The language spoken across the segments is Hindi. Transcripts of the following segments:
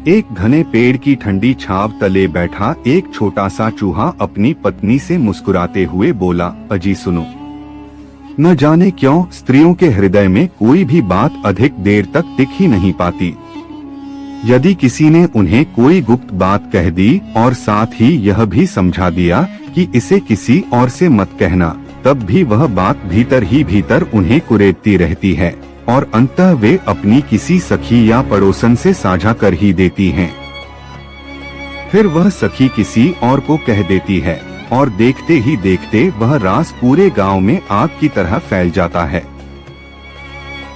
एक घने पेड़ की ठंडी छाव तले बैठा एक छोटा सा चूहा अपनी पत्नी से मुस्कुराते हुए बोला, अजी सुनो, न जाने क्यों स्त्रियों के हृदय में कोई भी बात अधिक देर तक टिक ही नहीं पाती। यदि किसी ने उन्हें कोई गुप्त बात कह दी और साथ ही यह भी समझा दिया कि इसे किसी और से मत कहना, तब भी वह बात भीतर ही भीतर उन्हें कुरेदती रहती है और अंततः वे अपनी किसी सखी या पड़ोसन से साझा कर ही देती हैं। फिर वह सखी किसी और को कह देती है और देखते ही देखते वह राज पूरे गांव में आग की तरह फैल जाता है।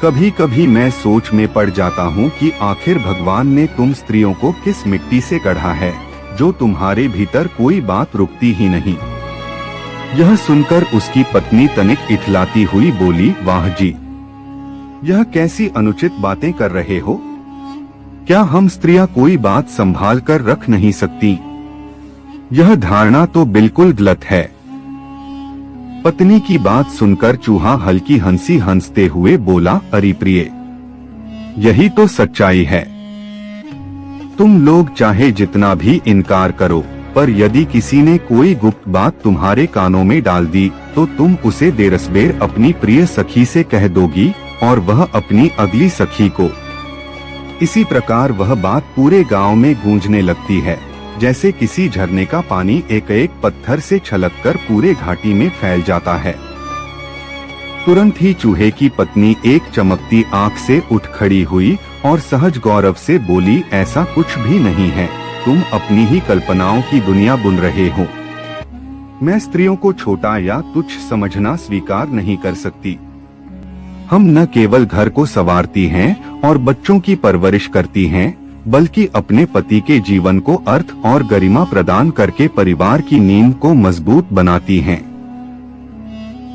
कभी कभी मैं सोच में पड़ जाता हूँ कि आखिर भगवान ने तुम स्त्रियों को किस मिट्टी से गढ़ा है, जो तुम्हारे भीतर कोई बात रुकती ही नहीं। यह सुनकर उसकी पत्नी तनिक इठलाती हुई बोली, वाह जी, यह कैसी अनुचित बातें कर रहे हो? क्या हम स्त्रियां कोई बात संभाल कर रख नहीं सकती? यह धारणा तो बिल्कुल गलत है। पत्नी की बात सुनकर चूहा हल्की हंसी हंसते हुए बोला, अरे प्रिय, यही तो सच्चाई है। तुम लोग चाहे जितना भी इनकार करो, पर यदि किसी ने कोई गुप्त बात तुम्हारे कानों में डाल दी तो तुम उसे देरसबेर अपनी प्रिय सखी से कह दोगी और वह अपनी अगली सखी को। इसी प्रकार वह बात पूरे गांव में गूंजने लगती है, जैसे किसी झरने का पानी एक एक पत्थर से छलककर पूरे घाटी में फैल जाता है। तुरंत ही चूहे की पत्नी एक चमकती आंख से उठ खड़ी हुई और सहज गौरव से बोली, ऐसा कुछ भी नहीं है, तुम अपनी ही कल्पनाओं की दुनिया बुन रहे हो। मैं स्त्रियों को छोटा या तुच्छ समझना स्वीकार नहीं कर सकती। हम न केवल घर को संवारती हैं और बच्चों की परवरिश करती हैं, बल्कि अपने पति के जीवन को अर्थ और गरिमा प्रदान करके परिवार की नींव को मजबूत बनाती हैं।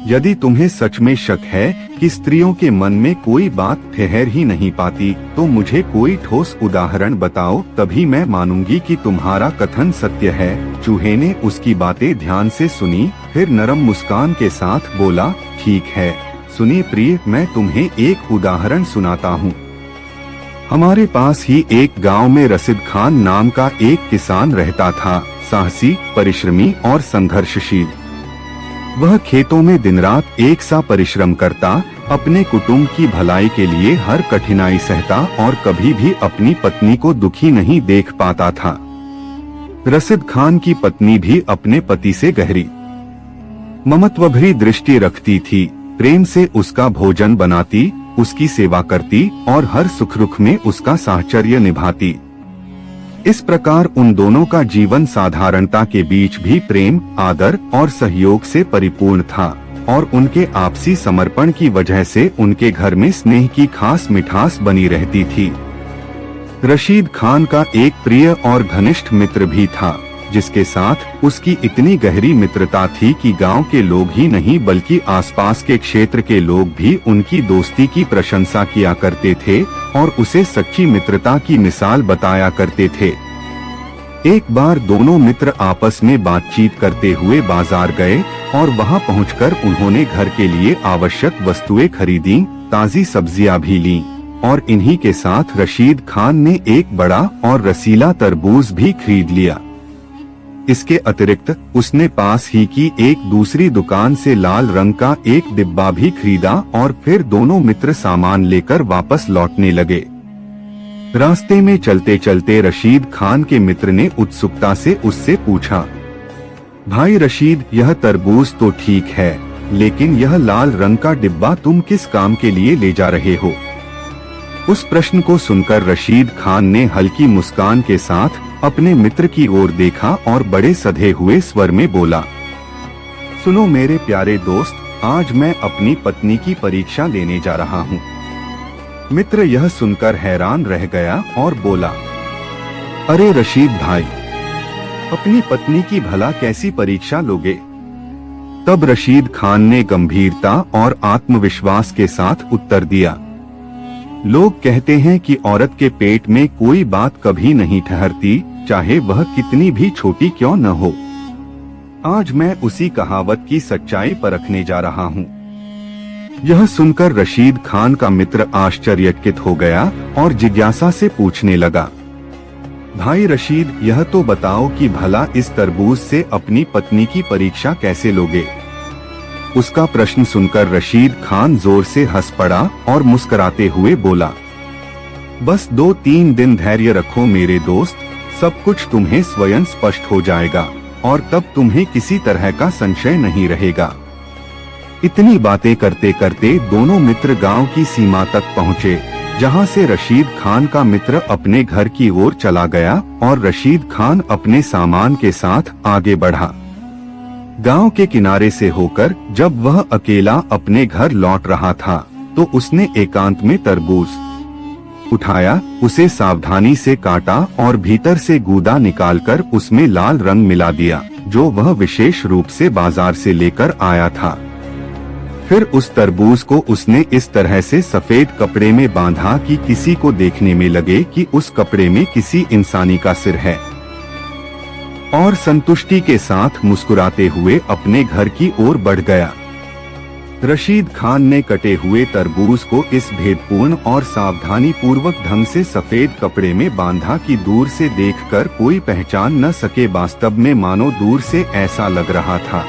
यदि तुम्हें सच में शक है कि स्त्रियों के मन में कोई बात ठहर ही नहीं पाती, तो मुझे कोई ठोस उदाहरण बताओ, तभी मैं मानूंगी कि तुम्हारा कथन सत्य है। चूहे ने उसकी बातें ध्यान से सुनी, फिर नरम मुस्कान के साथ बोला, ठीक है, सुनिए प्रिय, मैं तुम्हें एक उदाहरण सुनाता हूँ। हमारे पास ही एक गांव में रशीद खान नाम का एक किसान रहता था, साहसी, परिश्रमी और संघर्षशील। वह खेतों में दिन रात एक सा परिश्रम करता, अपने कुटुंब की भलाई के लिए हर कठिनाई सहता और कभी भी अपनी पत्नी को दुखी नहीं देख पाता था। रशीद खान की पत्नी भी अपने पति से गहरी ममत्वभरी दृष्टि रखती थी, प्रेम से उसका भोजन बनाती, उसकी सेवा करती और हर सुख दुख में उसका साहचर्य निभाती। इस प्रकार उन दोनों का जीवन साधारणता के बीच भी प्रेम, आदर और सहयोग से परिपूर्ण था और उनके आपसी समर्पण की वजह से उनके घर में स्नेह की खास मिठास बनी रहती थी। रशीद खान का एक प्रिय और घनिष्ठ मित्र भी था, जिसके साथ उसकी इतनी गहरी मित्रता थी कि गांव के लोग ही नहीं बल्कि आसपास के क्षेत्र के लोग भी उनकी दोस्ती की प्रशंसा किया करते थे और उसे सच्ची मित्रता की मिसाल बताया करते थे। एक बार दोनों मित्र आपस में बातचीत करते हुए बाजार गए और वहां पहुंचकर उन्होंने घर के लिए आवश्यक वस्तुएं खरीदी, ताजी सब्जियां भी लीं और इन्हीं के साथ रशीद खान ने एक बड़ा और रसीला तरबूज भी खरीद लिया। इसके अतिरिक्त उसने पास ही की एक दूसरी दुकान से लाल रंग का एक डिब्बा भी खरीदा और फिर दोनों मित्र सामान लेकर वापस लौटने लगे। रास्ते में चलते चलते रशीद खान के मित्र ने उत्सुकता से उससे पूछा, भाई रशीद, यह तरबूज तो ठीक है, लेकिन यह लाल रंग का डिब्बा तुम किस काम के लिए ले जा रहे हो? उस प्रश्न को सुनकर रशीद खान ने हल्की मुस्कान के साथ अपने मित्र की ओर देखा और बड़े सधे हुए स्वर में बोला, सुनो मेरे प्यारे दोस्त, आज मैं अपनी पत्नी की परीक्षा लेने जा रहा हूँ। मित्र यह सुनकर हैरान रह गया और बोला, अरे रशीद भाई, अपनी पत्नी की भला कैसी परीक्षा लोगे? तब रशीद खान ने गंभीरता और आत्मविश्वास के साथ उत्तर दिया, लोग कहते हैं कि औरत के पेट में कोई बात कभी नहीं ठहरती, चाहे वह कितनी भी छोटी क्यों न हो। आज मैं उसी कहावत की सच्चाई परखने जा रहा हूँ। यह सुनकर रशीद खान का मित्र आश्चर्यचकित हो गया और जिज्ञासा से पूछने लगा, भाई रशीद, यह तो बताओ कि भला इस तरबूज से अपनी पत्नी की परीक्षा कैसे लोगे? उसका प्रश्न सुनकर रशीद खान जोर से हंस पड़ा और मुस्कुराते हुए बोला, बस 2-3 दिन धैर्य रखो मेरे दोस्त, सब कुछ तुम्हें स्वयं स्पष्ट हो जाएगा और तब तुम्हें किसी तरह का संशय नहीं रहेगा। इतनी बातें करते करते दोनों मित्र गांव की सीमा तक पहुँचे, जहां से रशीद खान का मित्र अपने घर की ओर चला गया और रशीद खान अपने सामान के साथ आगे बढ़ा। गांव के किनारे से होकर जब वह अकेला अपने घर लौट रहा था तो उसने एकांत में तरबूज उठाया, उसे सावधानी से काटा और भीतर से गूदा निकालकर उसमें लाल रंग मिला दिया, जो वह विशेष रूप से बाजार से लेकर आया था। फिर उस तरबूज को उसने इस तरह से सफेद कपड़े में बांधा कि किसी को देखने में लगे कि उस कपड़े में किसी इंसानी का सिर है, और संतुष्टि के साथ मुस्कुराते हुए अपने घर की ओर बढ़ गया। रशीद खान ने कटे हुए तरबूज को इस भेदपूर्ण और सावधानी पूर्वक ढंग से सफेद कपड़े में बांधा कि दूर से देखकर कोई पहचान न सके। वास्तव में मानो दूर से ऐसा लग रहा था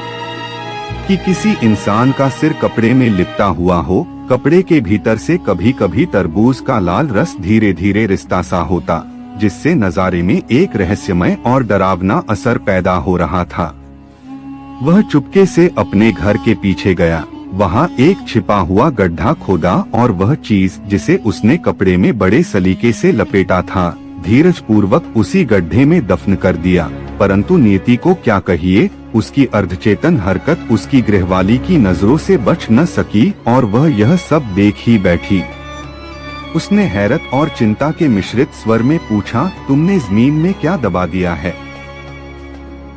कि किसी इंसान का सिर कपड़े में लिपटा हुआ हो। कपड़े के भीतर से कभी कभी तरबूज का लाल रस धीरे धीरे रिश्ता सा होता, जिससे नजारे में एक रहस्यमय और डरावना असर पैदा हो रहा था। वह चुपके से अपने घर के पीछे गया, वहां एक छिपा हुआ गड्ढा खोदा और वह चीज जिसे उसने कपड़े में बड़े सलीके से लपेटा था धीरज पूर्वक उसी गड्ढे में दफन कर दिया। परंतु नियति को क्या कहिए, उसकी अर्धचेतन हरकत उसकी गृहवाली की नजरों से बच न सकी और वह यह सब देख ही बैठी। उसने हैरत और चिंता के मिश्रित स्वर में पूछा, तुमने जमीन में क्या दबा दिया है?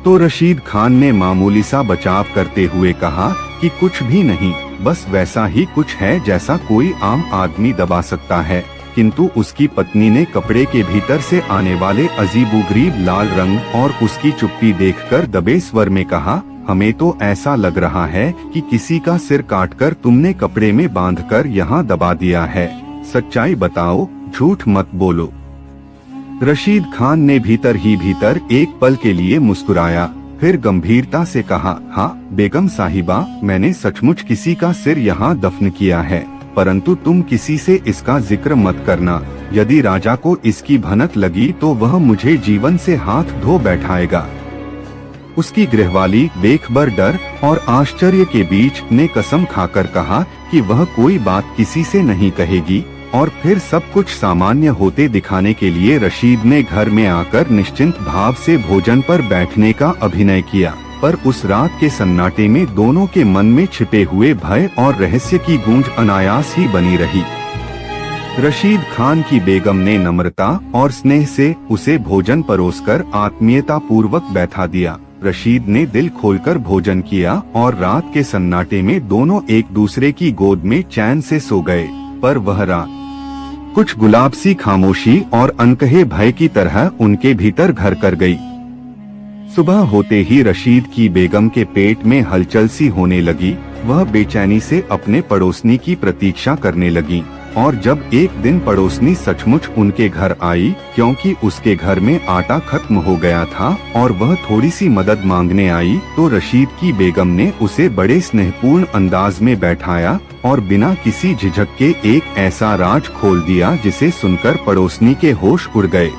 तो रशीद खान ने मामूली सा बचाव करते हुए कहा कि कुछ भी नहीं, बस वैसा ही कुछ है जैसा कोई आम आदमी दबा सकता है। किंतु उसकी पत्नी ने कपड़े के भीतर से आने वाले अजीबोगरीब लाल रंग और उसकी चुप्पी देखकर दबे स्वर में कहा, हमें तो ऐसा लग रहा है कि किसी का सिर काटकर तुमने कपड़े में बांधकर यहाँ दबा दिया है। सच्चाई बताओ, झूठ मत बोलो। रशीद खान ने भीतर ही भीतर एक पल के लिए मुस्कुराया, फिर गंभीरता से कहा, हाँ बेगम साहिबा, मैंने सचमुच किसी का सिर यहाँ दफन किया है, परंतु तुम किसी से इसका जिक्र मत करना। यदि राजा को इसकी भनक लगी तो वह मुझे जीवन से हाथ धो बैठाएगा। उसकी गृहवाली बेखबर डर और आश्चर्य के बीच ने कसम खाकर कहा कि वह कोई बात किसी से नहीं कहेगी, और फिर सब कुछ सामान्य होते दिखाने के लिए रशीद ने घर में आकर निश्चिंत भाव से भोजन पर बैठने का अभिनय किया। पर उस रात के सन्नाटे में दोनों के मन में छिपे हुए भय और रहस्य की गूंज अनायास ही बनी रही। रशीद खान की बेगम ने नम्रता और स्नेह से उसे भोजन परोसकर आत्मीयता पूर्वक बैठा दिया। रशीद ने दिल खोलकर भोजन किया और रात के सन्नाटे में दोनों एक दूसरे की गोद में चैन से सो गए। पर वह रात कुछ गुलाब सी खामोशी और अनकहे भय की तरह उनके भीतर घर कर गई। सुबह होते ही रशीद की बेगम के पेट में हलचल सी होने लगी। वह बेचैनी से अपने पड़ोसनी की प्रतीक्षा करने लगी, और जब एक दिन पड़ोसनी सचमुच उनके घर आई, क्योंकि उसके घर में आटा खत्म हो गया था और वह थोड़ी सी मदद मांगने आई, तो रशीद की बेगम ने उसे बड़े स्नेहपूर्ण अंदाज में बैठाया और बिना किसी झिझक के एक ऐसा राज खोल दिया जिसे सुनकर पड़ोसनी के होश उड़ गए।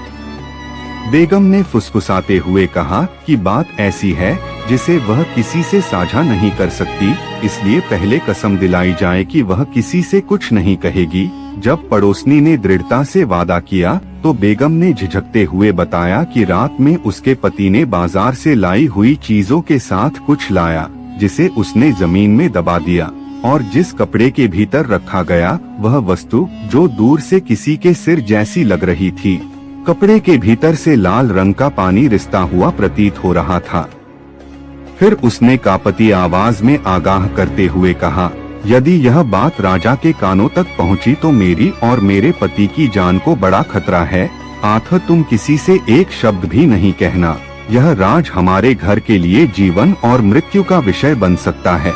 बेगम ने फुसफुसाते हुए कहा कि बात ऐसी है जिसे वह किसी से साझा नहीं कर सकती, इसलिए पहले कसम दिलाई जाए कि वह किसी से कुछ नहीं कहेगी। जब पड़ोसनी ने दृढ़ता से वादा किया तो बेगम ने झिझकते हुए बताया कि रात में उसके पति ने बाजार से लाई हुई चीजों के साथ कुछ लाया जिसे उसने जमीन में दबा दिया, और जिस कपड़े के भीतर रखा गया वह वस्तु जो दूर से किसी के सिर जैसी लग रही थी, कपड़े के भीतर से लाल रंग का पानी रिसता हुआ प्रतीत हो रहा था। फिर उसने कांपती आवाज में आगाह करते हुए कहा, यदि यह बात राजा के कानों तक पहुंची तो मेरी और मेरे पति की जान को बड़ा खतरा है। आखिर तुम किसी से एक शब्द भी नहीं कहना, यह राज हमारे घर के लिए जीवन और मृत्यु का विषय बन सकता है।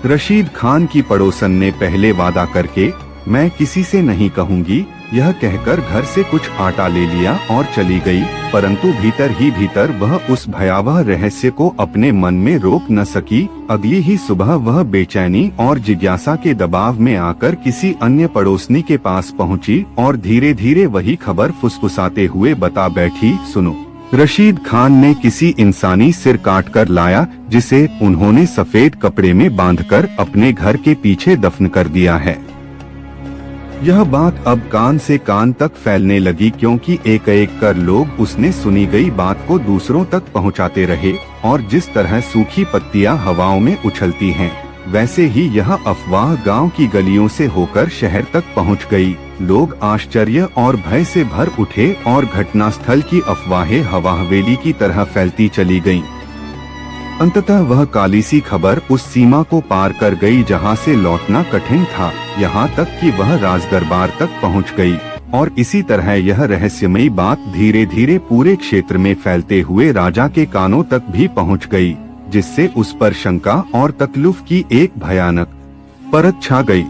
रशीद खान की पड़ोसन ने पहले वादा करके, मैं किसी से नहीं कहूंगी, यह कहकर घर से कुछ आटा ले लिया और चली गई, परंतु भीतर ही भीतर वह उस भयावह रहस्य को अपने मन में रोक न सकी। अगली ही सुबह वह बेचैनी और जिज्ञासा के दबाव में आकर किसी अन्य पड़ोसनी के पास पहुंची और धीरे धीरे वही खबर फुसफुसाते हुए बता बैठी, सुनो, रशीद खान ने किसी इंसानी सिर काट कर लाया, जिसे उन्होंने सफेद कपड़े में बांधकर अपने घर के पीछे दफन कर दिया है। यह बात अब कान से कान तक फैलने लगी, क्योंकि एक एक कर लोग उसने सुनी गई बात को दूसरों तक पहुंचाते रहे, और जिस तरह सूखी पत्तियां हवाओं में उछलती हैं, वैसे ही यह अफवाह गांव की गलियों से होकर शहर तक पहुंच गई। लोग आश्चर्य और भय से भर उठे और घटनास्थल की अफवाहें हवा हवेली की तरह फैलती चली गईं। अंततः वह काली सी खबर उस सीमा को पार कर गई जहां से लौटना कठिन था, यहां तक कि वह राजदरबार तक पहुंच गई। और इसी तरह यह रहस्यमयी बात धीरे धीरे पूरे क्षेत्र में फैलते हुए राजा के कानों तक भी पहुंच गई, जिससे उस पर शंका और तकलीफ की एक भयानक परत छा गई।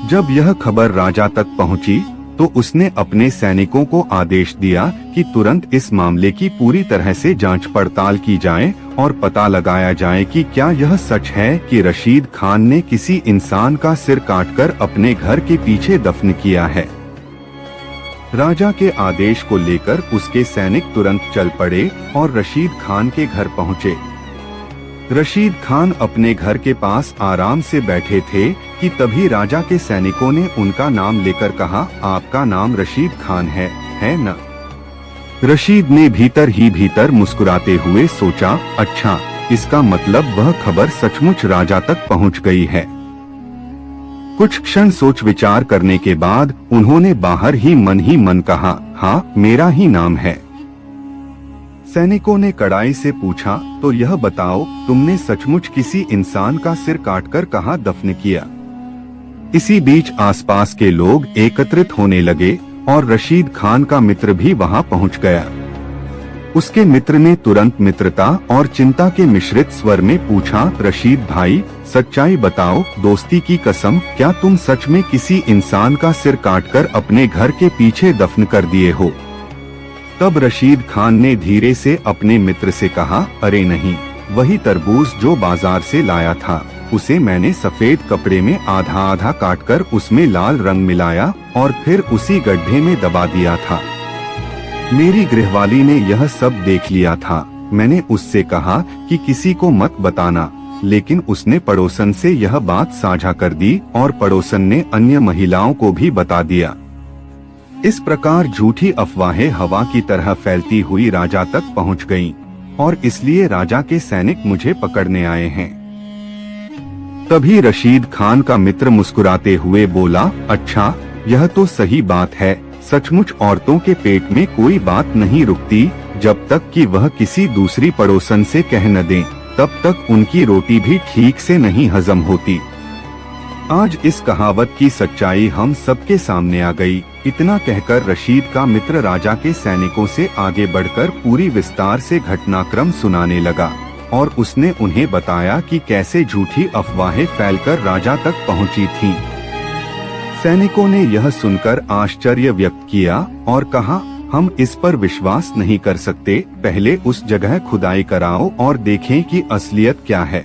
जब यह खबर राजा तक पहुंची, तो उसने अपने सैनिकों को आदेश दिया कि तुरंत इस मामले की पूरी तरह से जांच पड़ताल की जाए और पता लगाया जाए कि क्या यह सच है कि रशीद खान ने किसी इंसान का सिर काटकर अपने घर के पीछे दफन किया है। राजा के आदेश को लेकर उसके सैनिक तुरंत चल पड़े और रशीद खान के घर पहुंचे। रशीद खान अपने घर के पास आराम से बैठे थे कि तभी राजा के सैनिकों ने उनका नाम लेकर कहा, आपका नाम रशीद खान है न? रशीद ने भीतर ही भीतर मुस्कुराते हुए सोचा, अच्छा, इसका मतलब वह खबर सचमुच राजा तक पहुंच गई है। कुछ क्षण सोच विचार करने के बाद उन्होंने बाहर ही मन कहा, हाँ, मेरा ही नाम है। सैनिकों ने कड़ाई से पूछा, तो यह बताओ, तुमने सचमुच किसी इंसान का सिर काटकर कहाँ दफन किया? इसी बीच आसपास के लोग एकत्रित होने लगे और रशीद खान का मित्र भी वहां पहुंच गया। उसके मित्र ने तुरंत मित्रता और चिंता के मिश्रित स्वर में पूछा, रशीद भाई, सच्चाई बताओ, दोस्ती की कसम, क्या तुम सच में किसी इंसान का सिर काटकर अपने घर के पीछे दफन कर दिए हो? तब रशीद खान ने धीरे से अपने मित्र से कहा, अरे नहीं, वही तरबूज जो बाजार से लाया था, उसे मैंने सफेद कपड़े में आधा आधा काटकर उसमें लाल रंग मिलाया और फिर उसी गड्ढे में दबा दिया था। मेरी गृहवाली ने यह सब देख लिया था। मैंने उससे कहा कि किसी को मत बताना, लेकिन उसने पड़ोसन से यह बात साझा कर दी और पड़ोसन ने अन्य महिलाओं को भी बता दिया। इस प्रकार झूठी अफवाहें हवा की तरह फैलती हुई राजा तक पहुंच गईं, और इसलिए राजा के सैनिक मुझे पकड़ने आए हैं। तभी रशीद खान का मित्र मुस्कुराते हुए बोला, अच्छा, यह तो सही बात है। सचमुच औरतों के पेट में कोई बात नहीं रुकती, जब तक कि वह किसी दूसरी पड़ोसन से कह न दें, तब तक उनकी रोटी भी ठीक से नहीं हजम होती। आज इस कहावत की सच्चाई हम सबके सामने आ गई। इतना कहकर रशीद का मित्र राजा के सैनिकों से आगे बढ़कर पूरी विस्तार से घटनाक्रम सुनाने लगा, और उसने उन्हें बताया कि कैसे झूठी अफवाहें फैलकर राजा तक पहुंची थीं। सैनिकों ने यह सुनकर आश्चर्य व्यक्त किया और कहा, हम इस पर विश्वास नहीं कर सकते, पहले उस जगह खुदाई कराओ और देखें कि असलियत क्या है।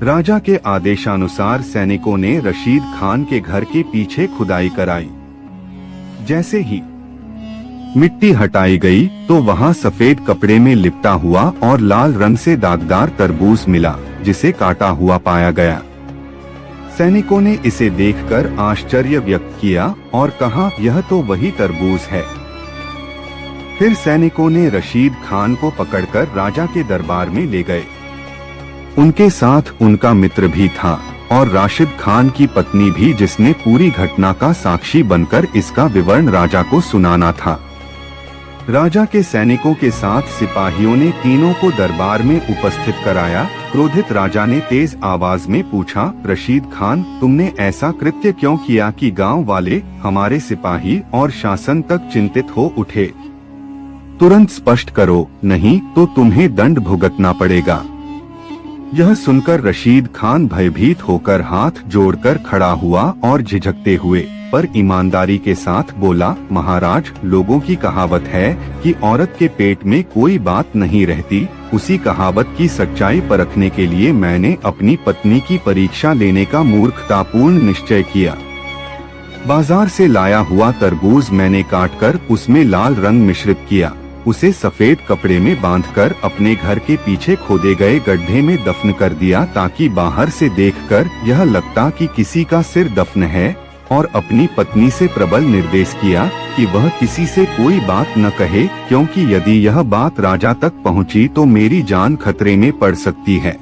राजा के आदेशानुसार सैनिकों ने रशीद खान के घर के पीछे खुदाई कराई। जैसे ही मिट्टी हटाई गई तो वहां सफेद कपड़े में लिपटा हुआ और लाल रंग से दागदार तरबूज मिला, जिसे काटा हुआ पाया गया। सैनिकों ने इसे देखकर आश्चर्य व्यक्त किया और कहा, यह तो वही तरबूज है। फिर सैनिकों ने रशीद खान को पकड़कर राजा के दरबार में ले गए। उनके साथ उनका मित्र भी था और राशिद खान की पत्नी भी, जिसने पूरी घटना का साक्षी बनकर इसका विवरण राजा को सुनाना था। राजा के सैनिकों के साथ सिपाहियों ने तीनों को दरबार में उपस्थित कराया। क्रोधित राजा ने तेज आवाज में पूछा, रशीद खान, तुमने ऐसा कृत्य क्यों किया कि गांव वाले, हमारे सिपाही और शासन तक चिंतित हो उठे? तुरंत स्पष्ट करो, नहीं तो तुम्हें दंड भुगतना पड़ेगा। यह सुनकर रशीद खान भयभीत होकर हाथ जोड़कर खड़ा हुआ और झिझकते हुए पर ईमानदारी के साथ बोला, महाराज, लोगों की कहावत है कि औरत के पेट में कोई बात नहीं रहती। उसी कहावत की सच्चाई परखने के लिए मैंने अपनी पत्नी की परीक्षा लेने का मूर्खतापूर्ण निश्चय किया। बाजार से लाया हुआ तरबूज मैंने काटकर उसमें लाल रंग मिश्रित किया, उसे सफेद कपड़े में बांधकर अपने घर के पीछे खोदे गए गड्ढे में दफन कर दिया, ताकि बाहर से देखकर यह लगता कि किसी का सिर दफन है, और अपनी पत्नी से प्रबल निर्देश किया कि वह किसी से कोई बात न कहे, क्योंकि यदि यह बात राजा तक पहुंची तो मेरी जान खतरे में पड़ सकती है।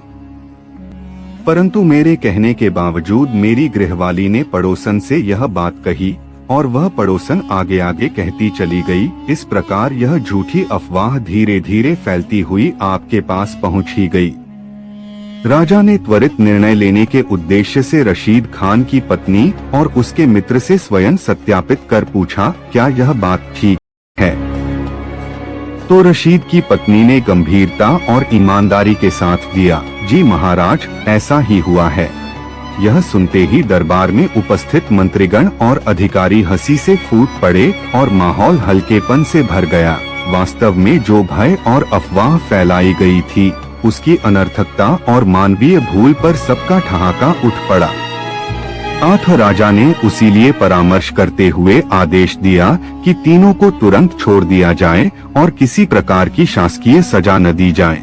परंतु मेरे कहने के बावजूद मेरी गृहवाली ने पड़ोसन से यह बात कही, और वह पड़ोसन आगे आगे कहती चली गई। इस प्रकार यह झूठी अफवाह धीरे धीरे फैलती हुई आपके पास पहुंच ही गई। राजा ने त्वरित निर्णय लेने के उद्देश्य से रशीद खान की पत्नी और उसके मित्र से स्वयं सत्यापित कर पूछा, क्या यह बात ठीक है? तो रशीद की पत्नी ने गंभीरता और ईमानदारी के साथ दिया, जी महाराज, ऐसा ही हुआ है। यह सुनते ही दरबार में उपस्थित मंत्रीगण और अधिकारी हंसी से फूट पड़े और माहौल हल्केपन से भर गया। वास्तव में जो भय और अफवाह फैलाई गई थी, उसकी अनर्थकता और मानवीय भूल पर सबका ठहाका उठ पड़ा। आठ राजा ने उसीलिए परामर्श करते हुए आदेश दिया कि तीनों को तुरंत छोड़ दिया जाए और किसी प्रकार की शासकीय सजा न दी जाए।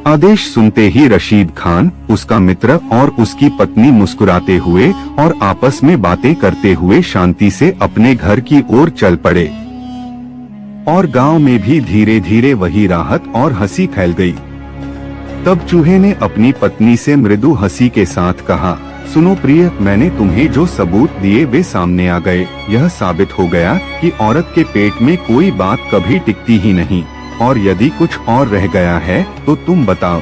आदेश सुनते ही रशीद खान, उसका मित्र और उसकी पत्नी मुस्कुराते हुए और आपस में बातें करते हुए शांति से अपने घर की ओर चल पड़े, और गांव में भी धीरे धीरे वही राहत और हंसी फैल गई। तब चूहे ने अपनी पत्नी से मृदु हंसी के साथ कहा, सुनो प्रिय, मैंने तुम्हें जो सबूत दिए वे सामने आ गए। यह साबित हो गया कि औरत के पेट में कोई बात कभी टिकती ही नहीं, और यदि कुछ और रह गया है तो तुम बताओ।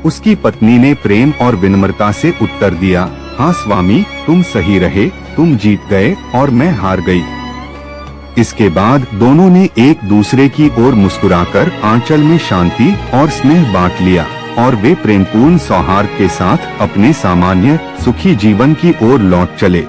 उसकी पत्नी ने प्रेम और विनम्रता से उत्तर दिया, हाँ स्वामी, तुम सही रहे, तुम जीत गए और मैं हार गई। इसके बाद दोनों ने एक दूसरे की ओर मुस्कुराकर आंचल में शांति और स्नेह बांट लिया, और वे प्रेमपूर्ण सौहार्द के साथ अपने सामान्य सुखी जीवन की ओर लौट चले।